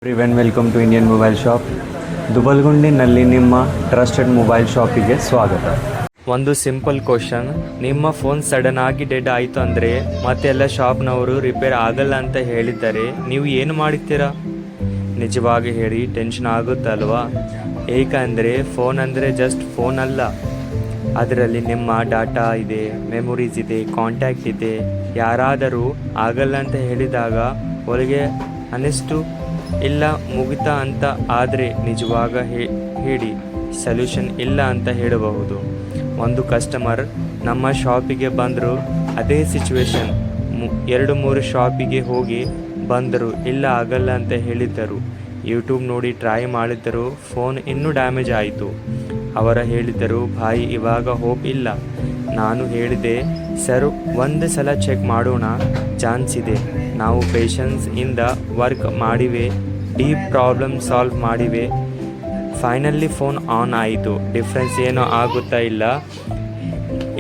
Everyone welcome to Indian mobile shop ದುಬಲ್ಗುಂಡಿನಲ್ಲಿ ನಿಮ್ಮ trusted mobile ಶಾಪಿಗೆ ಸ್ವಾಗತ. ಒಂದು ಸಿಂಪಲ್ ಕ್ವಶನ್, ನಿಮ್ಮ ಫೋನ್ ಸಡನ್ ಆಗಿ ಡೆಡ್ ಆಯಿತು ಅಂದರೆ ಮತ್ತೆಲ್ಲ ಶಾಪ್ನವರು ರಿಪೇರ್ ಆಗಲ್ಲ ಅಂತ ಹೇಳಿದ್ದಾರೆ, ನೀವು ಏನು ಮಾಡುತ್ತೀರಾ? ನಿಜವಾಗಿ ಹೇಳಿ ಟೆನ್ಷನ್ ಆಗುತ್ತಲ್ವಾ? ಏಕೆಂದರೆ ಫೋನ್ ಅಂದರೆ ಜಸ್ಟ್ ಫೋನ್ ಅಲ್ಲ, ಅದರಲ್ಲಿ ನಿಮ್ಮ ಡಾಟಾ ಇದೆ, ಮೆಮೊರೀಸ್ ಇದೆ, ಕಾಂಟ್ಯಾಕ್ಟ್ ಇದೆ. ಯಾರಾದರೂ ಆಗಲ್ಲ ಅಂತ ಹೇಳಿದಾಗ ಒಳಗೆ ಅನ್ನಿಸ್ತು ಇಲ್ಲ ಮುಗಿತಾ ಅಂತ. ಆದರೆ ನಿಜವಾಗ ಹೇಳಿ ಸೊಲ್ಯೂಷನ್ ಇಲ್ಲ ಅಂತ ಹೇಳಬಹುದು. ಒಂದು ಕಸ್ಟಮರ್ ನಮ್ಮ ಶಾಪಿಗೆ ಬಂದರು, ಅದೇ ಸಿಚುವೇಶನ್ 2-3 ಶಾಪಿಗೆ ಹೋಗಿ ಬಂದರು, ಇಲ್ಲ ಆಗಲ್ಲ ಅಂತ ಹೇಳಿದ್ದರು. ಯೂಟ್ಯೂಬ್ ನೋಡಿ ಟ್ರೈ ಮಾಡಿದ್ದರು, ಫೋನ್ ಇನ್ನೂ ಡ್ಯಾಮೇಜ್ ಆಯಿತು. ಅವರ ಹೇಳಿದರು, ಭಾಯಿ ಇವಾಗ ಹೋಪ್ ಇಲ್ಲ. ನಾನು ಹೇಳಿದೆ, ಸರ್ ಒಂದು ಸಲ ಚೆಕ್ ಮಾಡೋಣ, ಚಾನ್ಸ್ ಇದೆ. ನಾವು ಪೇಷನ್ಸ್ ಇಂದ ವರ್ಕ್ ಮಾಡಿವೆ, ಡೀಪ್ ಪ್ರಾಬ್ಲಮ್ ಸಾಲ್ವ್ ಮಾಡಿವೆ. ಫೈನಲಿ ಫೋನ್ ಆನ್ ಆಯಿತು. ಡಿಫ್ರೆನ್ಸ್ ಏನೋ ಆಗುತ್ತಾ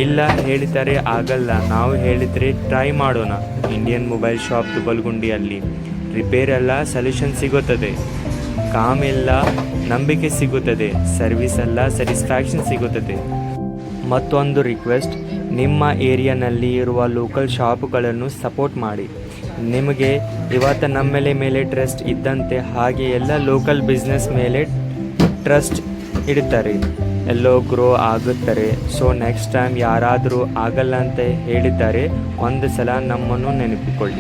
ಇಲ್ಲ ಹೇಳ್ತಾರೆ ಆಗಲ್ಲ. ನಾವು ಹೇಳಿದರೆ ಟ್ರೈ ಮಾಡೋಣ. ಇಂಡಿಯನ್ ಮೊಬೈಲ್ ಶಾಪ್ ದುಬಲ್ಗುಂಡಿಯಲ್ಲಿ ರಿಪೇರ್ ಎಲ್ಲ ಸೊಲ್ಯೂಷನ್ ಸಿಗುತ್ತದೆ, ಕಾಮ್ ಎಲ್ಲ ನಂಬಿಕೆ ಸಿಗುತ್ತದೆ, ಸರ್ವಿಸ್ ಎಲ್ಲ ಸ್ಯಾಟಿಸ್ಫ್ಯಾಕ್ಷನ್ ಸಿಗುತ್ತದೆ. ಮತ್ತೊಂದು ರಿಕ್ವೆಸ್ಟ್, ನಿಮ್ಮ ಏರಿಯಾನಲ್ಲಿ ಇರುವ ಲೋಕಲ್ ಶಾಪ್ಗಳನ್ನು ಸಪೋರ್ಟ್ ಮಾಡಿ. ನಿಮಗೆ ಇವತ್ತು ನಮ್ಮ ಮೇಲೆ ಟ್ರಸ್ಟ್ ಇದ್ದಂತೆ ಹಾಗೆ ಎಲ್ಲ ಲೋಕಲ್ ಬಿಸ್ನೆಸ್ ಮೇಲೆ ಟ್ರಸ್ಟ್ ಇಡ್ತಾರೆ, ಎಲ್ಲೋ ಗ್ರೋ ಆಗುತ್ತಾರೆ. ಸೊ ನೆಕ್ಸ್ಟ್ ಟೈಮ್ ಯಾರಾದರೂ ಆಗಲ್ಲ ಅಂತ ಹೇಳಿದ್ದಾರೆ, ಒಂದು ಸಲ ನಮ್ಮನ್ನು ನೆನಪಿಕೊಳ್ಳಿ.